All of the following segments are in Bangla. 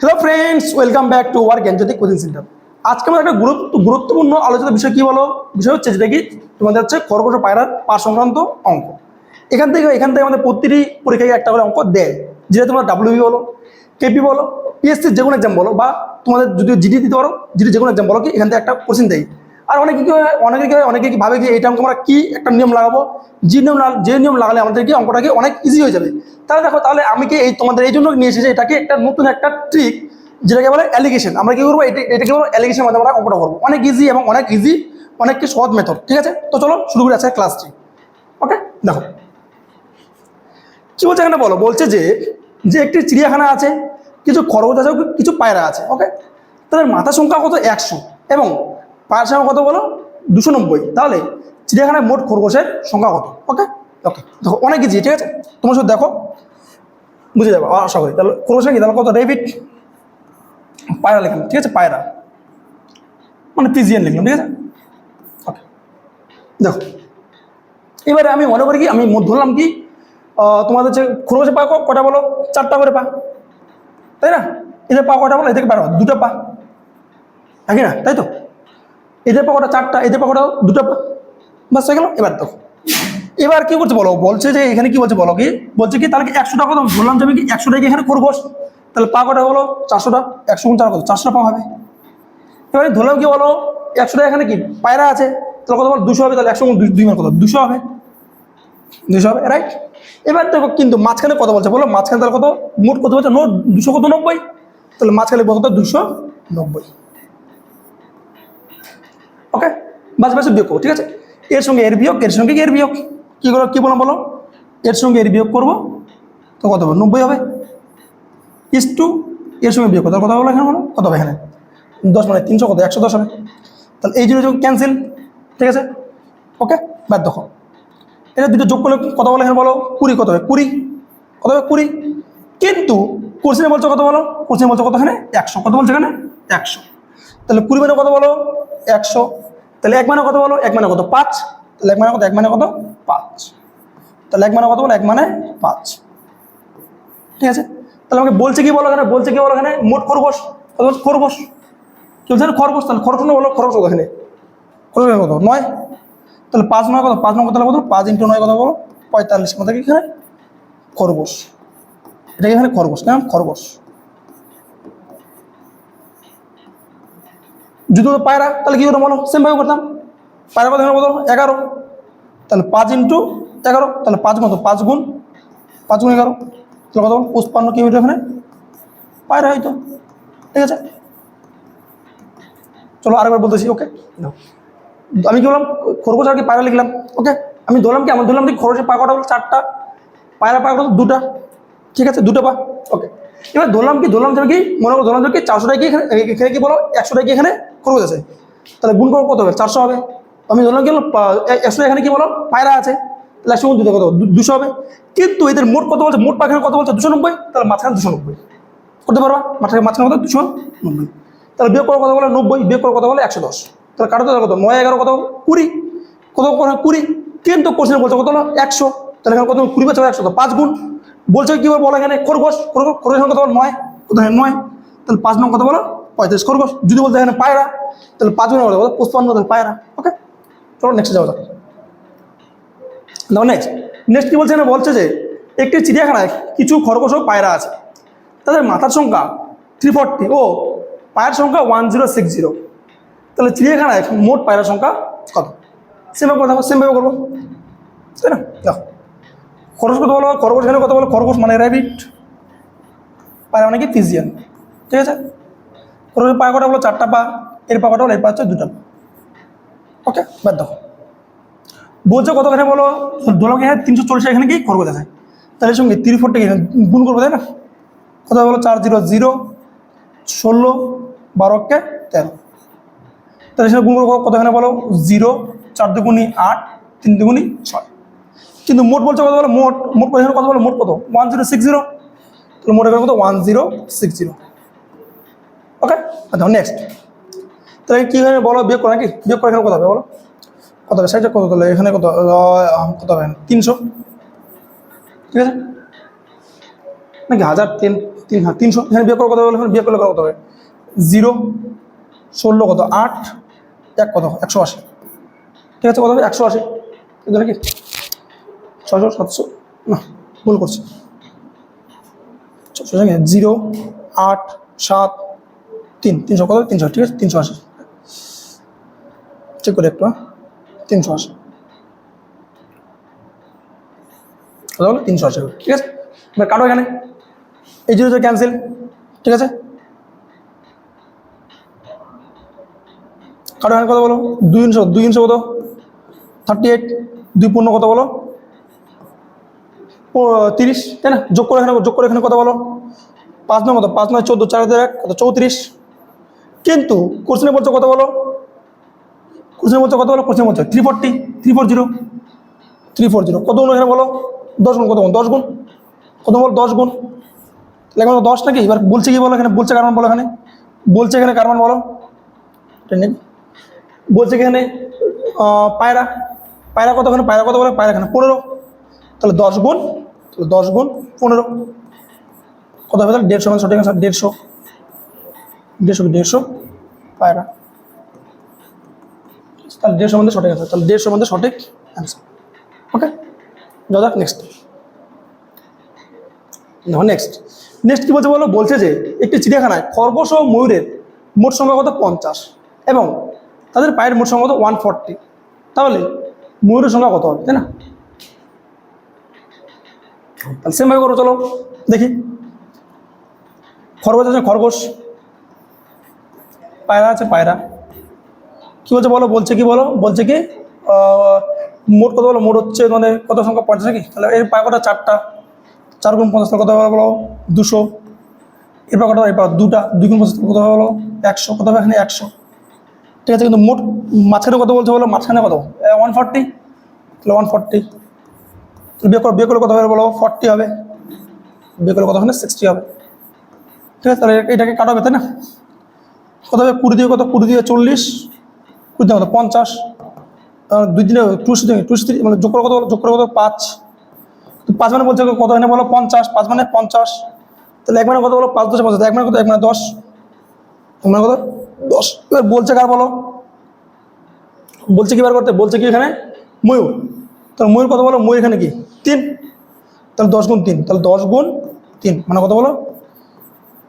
Hello friends, welcome back to our Gyanjyoti coaching centre. আজকে আমাদের একটা গুরুত্বপূর্ণ আলোচিত বিষয় কি বলো, বিষয় হচ্ছে যেটা কি তোমাদের হচ্ছে খরগোশ ও পায়রার পা সংক্রান্ত অঙ্ক। এখান থেকে আমাদের প্রতিটি পরীক্ষায় একটা করে অঙ্ক দেয়, যেটা তোমরা ডাব্লিউবি বলো, কেপি বলো, পিএসসি যে কোনো এক্সাম বলো, বা তোমাদের যদি জিডি দিতে পারো, জিডি যে কোনো এক্সাম বলো, কি এখান থেকে একটা কোশ্চেন দেয়। আর অনেকে কি ভাবে যে এটা অঙ্ক আমরা কি একটা নিয়ম লাগাবো, যে নিয়ম লাগালে আমাদের কি অঙ্কটাকে অনেক ইজি হয়ে যাবে। তাহলে দেখো, তাহলে আমি কি তোমাদের এই জন্য নিয়ে এসেছি এটাকে একটা নতুন একটা ট্রিক, যেটাকে বলে অ্যালিগেশন। আমরা কি করবো, এটাকে বলবো অ্যালিগেশনের মাধ্যমে আমরা অঙ্কটা করবো। অনেক ইজি এবং অনেক কি সহজ মেথড। ঠিক আছে, তো চলো শুরু করে আছে ক্লাসটি। ওকে, দেখো কি বলছে এখানে, বলছে যে একটি চিড়িয়াখানা আছে, কিছু খরগোশ আছে, কিছু পায়রা আছে। ওকে, তাদের মাথা সংখ্যা কত 100 এবং পায়ের সংখ্যা কত বলো 290। তাহলে চিড়িয়াখানায় মোট খরগোশের সংখ্যা কত? ওকে ওকে, দেখো অনেক ইজি। ঠিক আছে, তোমার শুধু দেখো বুঝে যাবো আশা করি। তাহলে খরগোশ কি, তাহলে কত রেবিট, পায়রা লিখলাম। ঠিক আছে, পায়রা মানে পিজিএন লিখলাম। ঠিক আছে, ওকে দেখো এবারে আমি মনে করি কি, আমি ধরলাম কি তোমাদের হচ্ছে খরগোশের পা কটা বলো, 4টা করে পা, তাই না? এদের পা কটা বলো, এদের পা 2টা পা, নাকি না? তাই তো, এদের পা কটা 4টা, এদের পা কটা 2টা পা, বাস হয়ে গেল। এবার দেখো, এবার কি করছে বলো, বলছে যে এখানে কি বলছে বলো, কি বলছে কি, তাহলে কি 100টা কত বললাম যে আমি কি 100টা কি এখানে খরগোশ, তাহলে পা কটা হলো 400টা, 100 গুণ 4 কত 400টা পা হবে। এবারে ধরলাম কি বলো, 100টা এখানে কি পায়রা আছে, তাহলে কত বলো 200 হবে, তাহলে 100 গুণ 2 মানে কত 200 হবে, 200 হবে, রাইট। এবার দেখো কিন্তু মাঝখানে কত বলছে বলো, মাঝখানে তাহলে কত মোট কত বলছে, নোট 200 কত 90, তাহলে মাঝখানে কত 290। ওকে, বাস বিয়োগ করবো। ঠিক আছে, এর সঙ্গে এর বিয়োগ, এর সঙ্গে এর বিয়োগ, কি করো, কি বললাম বলো, এর সঙ্গে এর বিয়োগ করবো, তো কত হবে 90 হবে। ইস টু এর সঙ্গে বিয়োগ করতে কত বলো, এখানে বলো কত হবে, এখানে 10 মানে 300 কত 110 হবে। তাহলে এই 0 ক্যান্সেল। ঠিক আছে, ওকে, বাদ দেখো এটা দুটো যোগ করলে কত বলো, এখানে বলো 20 কত হবে, 20 কত হবে 20। কিন্তু কোশ্চেনে বলছো কত বলো, কোশ্চেনে বলছো কত, এখানে 100, কত বলছো এখানে 100। তাহলে 20 মানে কত বলো 100, তাহলে 1 মানে কত বলো, 1 মানে কত 5, তাহলে 1 মানে কত, 1 মানে কত 5, তাহলে 1 মানে কত বলো, 1 মানে 5। ঠিক আছে, তাহলে আমাকে বলছে কি বলো, এখানে বলছে কি বলো, এখানে মোট খরগোশ কত, খরগোশ কি বলছে খরগোশ, তাহলে খরগোশ বলো, খরগোশ কত এখানে, খরগোশ কত 9, তাহলে 5 9 কত, 5 9 কত, 5 × 9 কত বলো 45, কত কি এখানে খরগোশ, এটা এখানে খরগোশ, কেমন খরগোশ। যদি পায়রা, তাহলে কি করতাম বলো, সেম ভাবে করতাম, পায়রা কত এখানে কত 11, তাহলে 5 × 11, তাহলে 5 কত 5 গুণ 11, তাহলে কত 55 কি হইতো এখানে পায়রা হয়তো। ঠিক আছে, চলো আরেকবার বলতেছি। ওকে, আমি কি বললাম, খরগোশ আর কি পায়রা লিখলাম। ওকে, আমি ধরলাম কি, আমার ধরলাম কি খরগোশের পা কটা হলো 4টা, পায়রা পা কটা 2টা। ঠিক আছে, 2টা পা। ওকে, এবার ধরলাম কি, মনে করো ধরলাম কি 400টাই কি এখানে কি বলো 100টাই কি এখানে খরগোশ আছে, তাহলে গুণ করবো কত হবে 400 হবে। আমি ধরলাম কি 100 এখানে কি বলো পায়রা আছে, তাহলে 100 গুণ 2 কত 200 হবে। কিন্তু এদের মোট কত বলছে, মোট পা এখানে কত বলছে 290, তাহলে মাঝখানে 290 করতে পারবা, মাঝখানে কত 290, তাহলে বিয়োগ করো কত বলে 90, বিয়োগ করো কত বলে 110, তাহলে কাটো কত 9 11 কত 20, কত 20। কিন্তু কোশ্চেন বলছে কত হলো 100, তাহলে এখানে কত 20 বা 100, তো 5 গুণ বলছে কি বলো, এখানে খরগোশ, খরগোশ কত বলো 9, কত 9, তাহলে 5 9 কত বলো 35 খরগোশ। যদি বলতে এখানে পায়রা, তাহলে 5 গুণ কত 55, তাহলে পায়রা। ওকে, চলো নেক্সট যাওয়া যাক। দেখো নেক্সট কি বলছে, এখানে বলছে যে একটি চিড়িয়াখানায় কিছু খরগোশ ও পায়রা আছে, তাদের মাথার সংখ্যা 340 ও পায়ের সংখ্যা 1060, তাহলে চিড়িয়াখানায় মোট পায়রার সংখ্যা কত? সেমভাবে করে দেখো, সেমভাবে করবো, তাই না? দেখো খরগোশ কত বলো, খরগোশ এখানে কত বলো, খরগোশ মানে র্যাবিট, পায়রা মানে কি পিজিয়ান। ঠিক আছে, খরগোশের পা কটা বলো 4টা পা, এর পা কটা বলো, এর পা হচ্ছে 2টা পা। ওকে, বাদ দেখো বলছে কত এখানে বলো, ধরো এখানে 340 এখানে কি খরগোশ আছে, তাহলে এর সঙ্গে 340 গুণ করবো, তাই না? কত বলো 4 0 0 16 12 কে 13, তাহলে সেটা গুণ করবো কত, এখানে বলো 0 4 2 8 3 2 6। কিন্তু মোট বলছে কত বলো, মোট এখানে কত বলো, মোট কত 1060, তাহলে মোট এখানে কত 1060। ওকে, আচ্ছা নেক্সট, তাহলে কি এখানে বলো বিয়োগ করো নাকি, বিয়োগ করে এখানে কত হবে বলো, কত হবে সাইডে কত, তাহলে এখানে কত কত হবে 300। ঠিক আছে নাকি 1003, 3, হ্যাঁ 300, এখানে বিয়োগ করে কত হবে, এখানে বিয়োগ করলে কত হবে 0, 16 কত 8, 1 কত 180, ঠিক আছে কত হবে 180, কিন্তু নাকি 600 700 না ভুল করছি, 0 8 7 3, 300 কত 300, ঠিক আছে 380, চেক করে একটু 380 কত হলো 380, ঠিক আছে এবার কাটো এখানে এই 0 ক্যান্সেল, ঠিক আছে কাটো এখানে কত বলো 200 কত 38, 2 পূর্ণ কত বলো 30, তাই না যোগ করে এখানে কত বলো 5 9 কত 5 9 14, 4 1 কত 34, কিন্তু কোশ্চেনে বলছো কত বলো কোশ্চেনে বলছো 340 কত গুণ এখানে বলো 10 গুণ, কত গুণ 10 গুণ, কত বলো 10 গুণ, তাহলে এখন 10 নাকি, এবার বলছে কি বলো এখানে, বলছে কার মান বলো, এখানে বলছে এখানে কার মান বলো, বলছে এখানে পায়রা কত, এখানে পায়রা কত বলো, পায়রা এখানে 15, তাহলে 10 গুণ 15 কত হবে, তাহলে 150 সঠিক অ্যান্সার, 150 পায়রা, তাহলে 150 মধ্যে সঠিক অ্যান্সার, তাহলে 150 মধ্যে সঠিক অ্যান্সার, ওকে যাও নেক্সট। দেখো নেক্সট কি বলছে বলো, বলছে যে একটি চিড়িয়াখানায় খরগোশ ও ময়ূরের মোট সংখ্যা কত 50 এবং তাদের পায়ের মোট সংখ্যা কত 140, তাহলে ময়ূরের সংখ্যা কত হবে, তাই না, তাহলে সেমভাবে করো, চলো দেখি খরগোশ আছে খরগোশ, পায়রা আছে পায়রা, কি বলছে বলো, বলছে কি মোট কত বলো, মোট হচ্ছে মানে কত সংখ্যা 50 নাকি, তাহলে এর পায় কটা 4টা, 4 গুণ 50 কত হবে বলো 200, এরপর কত এরপর 2টা, 2 গুণ 50 কত হবে বলো 100, কত হবে এখানে 100, ঠিক আছে, কিন্তু মোট মাঝখানে কত বলছে বলো, মাঝখানে কত 140, তাহলে 140 বিয়োগ করলে কত হবে বলো 40 হবে, বিয়োগ করলে কত হবে 60 হবে, ঠিক আছে, তাহলে এটাকে কাটাবে তাই না, কত হবে 20 দিয়ে কত 20 দিয়ে 40, 20 দিয়ে কত 50, 2 দিনে 2 মানে যোগ করে কত 5, 5 মানে বলছে কত এখানে বলো 50, 5 মানে 50, তাহলে 1 মানে কত বলো 5 10 50, 1 মানে কত 1 মানে 10, 1 মানে কত 10, এবার বলছে কার বলো, বলছে কি বার করতে, বলছে কি এখানে ময়ূর, তাহলে ময়ূর কত বলো, ময়ূর এখানে কি 3, তাহলে 10 গুণ 3, তাহলে 10 গুণ 3 মানে কত বলো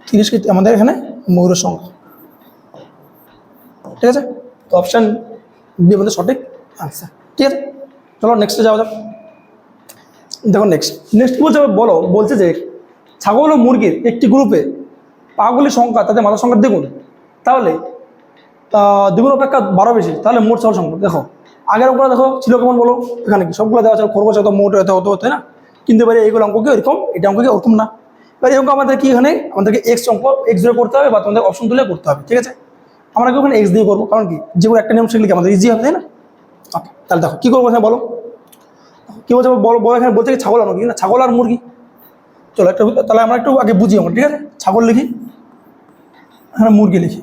30 কি আমাদের এখানে ময়ূরের সংখ্যা, ঠিক আছে, তো অপশান বি আমাদের সঠিক আনসার, ঠিক আছে চলো নেক্সটে যাওয়া যাক। দেখো নেক্সট কি বলছে বলো, বলছে যে ছাগল ও মুরগির একটি গ্রুপে পাগুলির সংখ্যা তাদের মাথার সংখ্যা দ্বিগুণ, তাহলে দ্বিগুণ অপেক্ষা 12 বেশি, তাহলে মোট ছাগল সংখ্যা, দেখো আগের অঙ্কটা দেখো ছিল কেমন বলো, এখানে কি সবগুলো দেওয়া আছে খরগোশ হতো মোট হতো তাই না, কিন্তু এবারে এইগুলো অঙ্ক কি এরকম, এটা অঙ্ক কি ওরকম না, এবার এই অঙ্ক আমাদের কি এখানে আমাদেরকে এক্স দিয়ে করতে হবে বা তোমাদের অপশন তুলে করতে হবে, ঠিক আছে, আমরা কি ওখানে এক্স দিয়ে করবো, কারণ কি যেগুলো একটা নিয়ম শিখলে কি আমাদের ইজি হবে তাই না, ওকে তাহলে দেখো কী করবো এখানে বলো, কি বলছে বলো এখানে বলছে কি ছাগল আর মুরগি না, ছাগল আর মুরগি, চলো একটা তাহলে আমরা একটু আগে বুঝি আমরা, ঠিক আছে ছাগল লিখি এখানে মুরগি লিখি,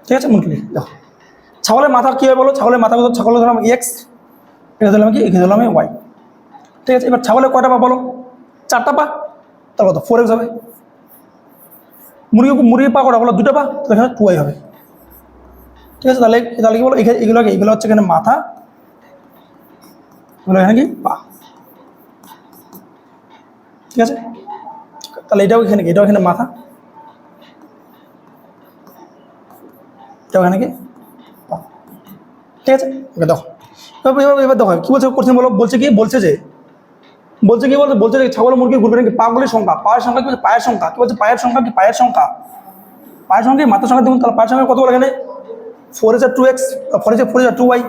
ঠিক আছে মুরগি লিখি, দেখো ছাগলের মাথা কী হয় বলো, ছাগলের মাথা কত, ছাগলের ধরলাম এক্স, এটা ধরলাম কি এখানে ধরলাম ওয়াই, ঠিক আছে, এবার ছাগলের কয়টা পা বলো 4টা পা, তার কত 4x হবে, মুরগির পা কটা বলো 2টা পা, তাহলে এখানে 2y হবে, ঠিক আছে, তাহলে কি বলো এগুলো হচ্ছে এখানে মাথা, এগুলো এখানে কি পা, ঠিক আছে, তাহলে এটাও এখানে মাথা, এটাও এখানে কি পা, ঠিক আছে, ওকে দেখো এবার দেখো কি বলছে কোশ্চেন বলো, বলছে যে ছাগল মুরগির গ্রুপে নাকি পাগুলির সংখ্যা, পায়ের সংখ্যা কি বলছে পায়ের সংখ্যা, কি বলছে পায়ের সংখ্যা মাথার সংখ্যা দেখুন, তাহলে পায়ের সংখ্যা কত বলো এখানে 4 আর 2x 4 আর 2y,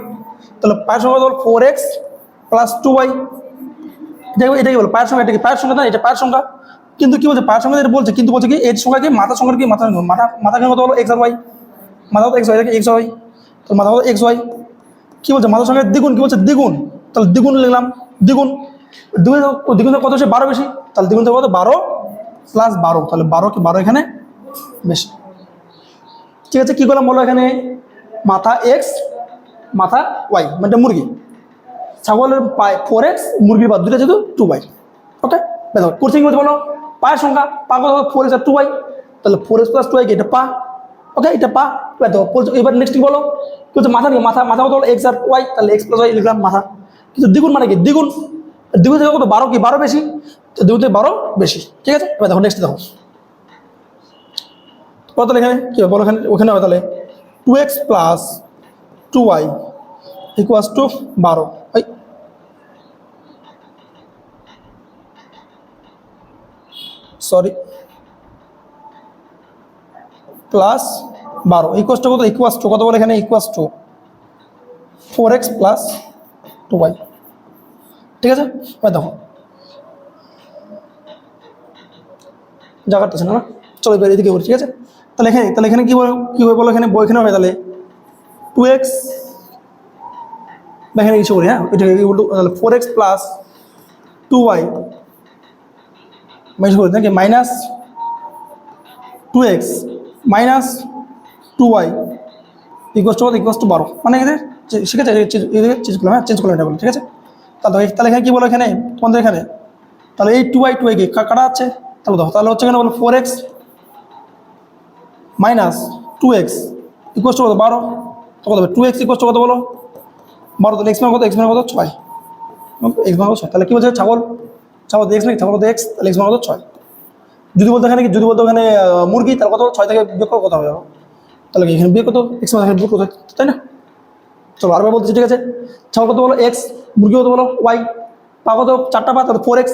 তাহলে পায়ের সংখ্যা কত 4x প্লাস 2y, এটা কি বলো পায়ের সংখ্যা, এটা কি পায়ের সংখ্যা না, এটা পায়ের সংখ্যা, কিন্তু কি বলছে পায়ের সংখ্যা এটা বলছে, কিন্তু বলছে কি এর সংখ্যা কি মাথার সংখ্যা কি মাথা কত বলো x আর y, মাথা কত x y, এটা কি x y, তাহলে মাথা কত x y, কি বলছে মাথার সংখ্যা দ্বিগুণ, কি বলছে দ্বিগুণ, তাহলে দ্বিগুণ লিখলাম, দ্বিগুণ কত হচ্ছে 12 বেশি, তাহলে দ্বিগুণ কত 12 প্লাস 12, তাহলে 12 এখানে বেশি, ঠিক আছে, কি করলাম বলো এখানে মাথা এক্স মাথা ওয়াই মানে মুরগি, ছাগলের পায় 4x, মুরগির পা দুটো যেহেতু 2y। ওকে, দেখো করছে কি বলছে বলো, পায়ের সংখ্যা, পা কত 4x আর 2y, তাহলে 4x প্লাস 2y কি এটা পা। ওকে, এটা পা। দেখো এবার নেক্সট কি বলো, কি বলছে মাথা নিয়ে, মাথা মাথা কত হলো x আর y, তাহলে x প্লাস y লিখলাম মাথা। কিন্তু দ্বিগুণ মানে কি, দ্বিগুণ, দ্বিগুণ থেকে কত 12 কি 12 বেশি, তো দ্বিগুণ থেকে 12 বেশি। ঠিক আছে, এবার দেখো নেক্সট দেখো কত, তাহলে এখানে কি হবে বলো, এখানে ওখানে হবে তাহলে 2x plus 2y equals to 12, sorry plus 12 equals to কত, ইকুয়ালস টু কত বলে এখানে, equals to 4x plus 2y। ঠিক আছে, এবার দেখো জায়গাটা আছে না, চলো এবার এদিকে বলি। ঠিক আছে, তাহলে এখানে কি হবে বলো, এখানে এখানে হবে তাহলে 2x, বা এখানে কিছু করি, হ্যাঁ এটা তাহলে 4x প্লাস 2y মাইনাস করি নাকি, minus 2x minus 2y equals to 12, মানে এদের ঠিক আছে, এদের চেঞ্জ করলাম, হ্যাঁ চেঞ্জ করলাম এটা বলে। ঠিক আছে, তাহলে এখানে কি বলো, এখানে তোমাদের এখানে তাহলে এই 2y কি কাটা আছে, তাহলে দেখো তাহলে হচ্ছে এখানে বলো 4x minus 2x equals to কত 12, তো কত হবে 2x ইকুয়াস টু কত বলো 12, তাহলে x মান কত, x মান কত 6, x মান কত 6, তাহলে কি বলছে ছাগল x নাকি, ছাগল কত x, তাহলে x মান কত 6। যদি বলতো এখানে কি, যদি বলতো এখানে মুরগি, তাহলে কত 6 থেকে বিয়োগ করে কত হবে, তাহলে কি এখানে বিয়োগ কত x মান এখানে বিয়োগ কত, তাই না। চলো আরবার বলতেছি। ঠিক আছে, ছাগল কত বলো x, মুরগি কত বলো y, পা কত 4টা পা, তাহলে 4x,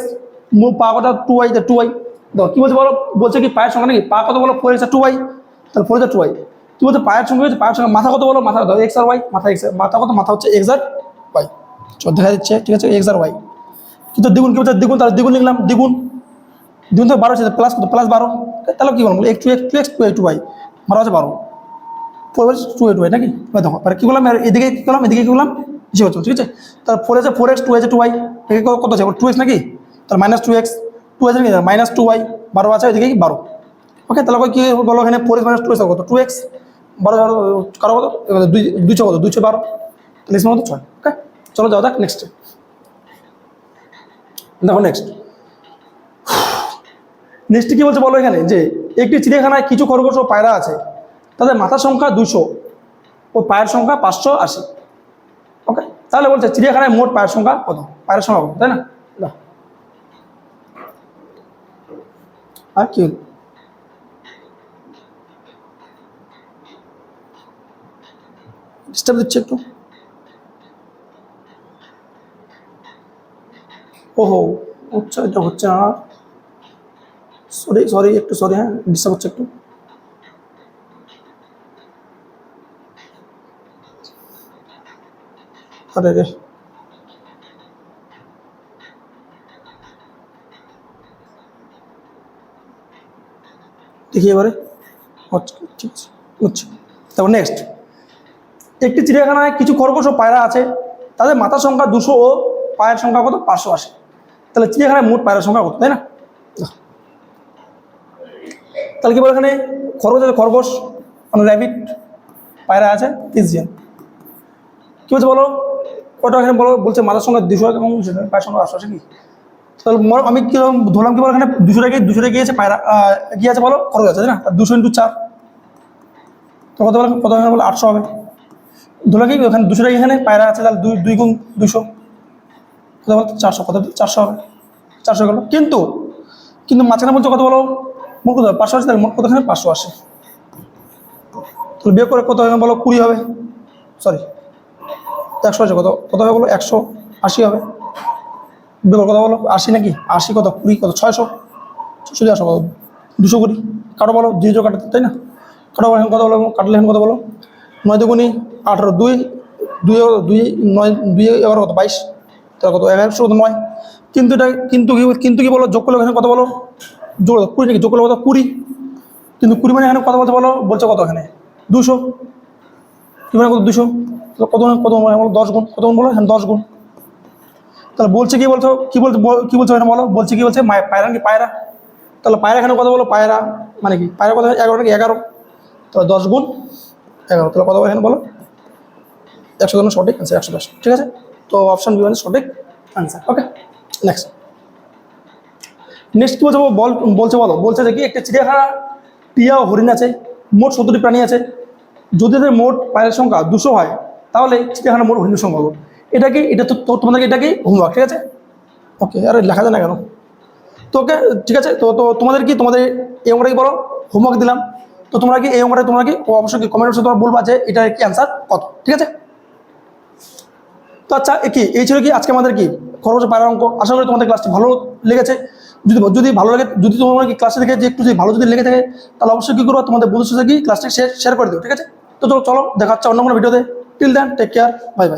পা কত 2y, 2y। দেখো কি বলছে বলো, বলছে কি পায়ের সংখ্যা নাকি, পা কত বলো 4x আর 2y, তাহলে 4x আর 2y। কি বলছে পায়ের সংখ্যা, হচ্ছে পায়ের সংখ্যা, মাথা কত বলো, মাথা কত x আর y, মাথা কত, মাথা হচ্ছে x আর y। চল দেখা দিচ্ছে। ঠিক আছে, x আর y। কিন্তু দ্বিগুণ কি বলছে, দ্বিগুণ, তাহলে দ্বিগুণ লিখলাম, দ্বিগুণ থেকে 12 হচ্ছে প্লাস কত, প্লাস 12, তাহলে কি বলবো x 2y মারা হচ্ছে 12, 4 নাকি। দেখো কি করলাম, এদিকে কি করলাম, এদিকে কি করলাম, যে হচ্ছে। ঠিক আছে, তাহলে 4x 2 আছে 2y, এদিকে কত আছে 2x নাকি, তাহলে মাইনাস 2x, 2 আছে নাকি মাইনাস 2y, 12 আছে এদিকে 12। ওকে, তাহলে কি বলো এখানে 4x মাইনাস 2x কত, 2x, 12 কারো কত 200 কত 212, তাহলে ইসমার কত 6। ওকে, চলো যাও দেখ নেক্সট। দেখো নেক্সট কি বলছে বলো, এখানে যে একটি চিড়িয়াখানায় কিছু খরগোশ ও পায়রা আছে, তাদের মাথার সংখ্যা 200 ও পায়ের সংখ্যা 580। ওকে, তাহলে বলছে চিড়িয়াখানায় মোট পায়ের সংখ্যা কত, পায়ের সংখ্যা কত, তাই না। আর কি ডিস্টার্ব দিচ্ছে একটু, ওহো আচ্ছা এটা হচ্ছে না, সরি একটু সরি, হ্যাঁ ডিস্টার্ব হচ্ছে একটু। আরে রে, দেখি এবারে আচ্ছা ঠিক আছে বুঝছি। তারপর নেক্সট, একটি চিড়িয়াখানায় কিছু খরগোশ ও পায়রা আছে, তাদের মাথার সংখ্যা 200 ও পায়ের সংখ্যা কত 580, তাহলে চিড়িয়াখানায় মোট পায়রার সংখ্যা কত, তাই না। তাহলে কি বলে এখানে খরগোশ আছে, খরগোশ মানে র্যাবিট, পায়রা আছে পিজিয়ন। কি বলছে বলো, ওটা এখানে বলো, বলছে মাথার সংখ্যা 200 এবং পায়ের সংখ্যা 580 কি, তাহলে আমি কি ধরলাম কি বলো, এখানে 200 গিয়েছে পায়রা, কি আছে বলো খরগোশ আছে, তাই না। 200 × 4, তো কত বলো, কত বলো 800 হবে। ধরলাম কি ওখানে 200 এখানে পায়রা আছে, তাহলে 2 × 200 কত বলো 400, কত 400 হবে, 400 গেল। কিন্তু মাঝখানে বলছো কত বলো, মোট কত 580, তাহলে মোট কত এখানে 580, তাহলে বিয়োগ করে কত হবে বলো 20 হবে, সরি 100 আছে, কত হবে বলো 180 হবে। বিয়োগ কত বলো 80 নাকি, 80 কত 20 কত 600, 600 কত 220, কাটো বলো 0 কাটো, তাই না। কাটো এখন কত বলো, কাটলে এখন কত বলো 9 × 2 = 18, 2 9 2 11 কত 22, তাহলে কত 1100 কত 9। কিন্তু কি বলো যোগ করলে এখানে কত বলো, যোগ 20 নাকি, যোগ করলে কত 20, কিন্তু 20 মানে এখানে কত বলতে বলো, বলছে কত এখানে 200, কি মানে কত 200, কত মানে বলো 10 গুণ, কত গুণ বলো এখানে 10 গুণ। তাহলে বলছে কি বলছো, কি বলছো এখানে বলো, বলছে কি বলছে পায়রা নাকি পায়রা, তাহলে পায়রা এখানে কত বলো, পায়রা মানে কি পায়রা কত 11 নাকি 11, তাহলে 10 গুণ 11, তাহলে কত এখানে বলো 100 সঠিক আছে 110। ঠিক আছে, তো অপশন বি মানে সঠিক আনসার। ওকে, নেক্সট কি বলছে বলছে যে কি একটা চিড়িয়াখানা টিয়া ও হরিণ আছে, মোট 70টি প্রাণী আছে। যদি এদের মোট পায়ের সংখ্যা 200 হয় তাহলে চিড়িয়াখানা মোট হরিণের সংখ্যা হবে। এটা কি, এটা তো তোমাদেরকে এটাকেই হোমওয়ার্ক, ঠিক আছে? ওকে, আরে লেখা যায় না কেন? তো ওকে, ঠিক আছে। তো তো তোমাদের এই অঙ্কটা কি বলো, হোমওয়ার্ক দিলাম। তো তোমরা কি এই অঙ্কটা তোমরা কি অবশ্যই কমেন্ট বক্সে তোমরা বলবা যে এটার কি অ্যান্সার কত, ঠিক আছে? তো আচ্ছা, এই ছিল কি আজকে আমাদের কি খরচ পায়রার অঙ্ক। আশা করি তোমাদের ক্লাসটি ভালো লেগেছে। যদি ভালো লাগে, যদি তোমার কি ক্লাসে দেখে যে একটু যদি ভালো যদি লেগে থাকে, তাহলে অবশ্যই কি করবো, তোমাদের বন্ধুর সাথে কি ক্লাসটি শেয়ার করে দেবো, ঠিক আছে? তো চলো দেখা হচ্ছে অন্য কোনো ভিডিওতে। Till then, take care, bye by.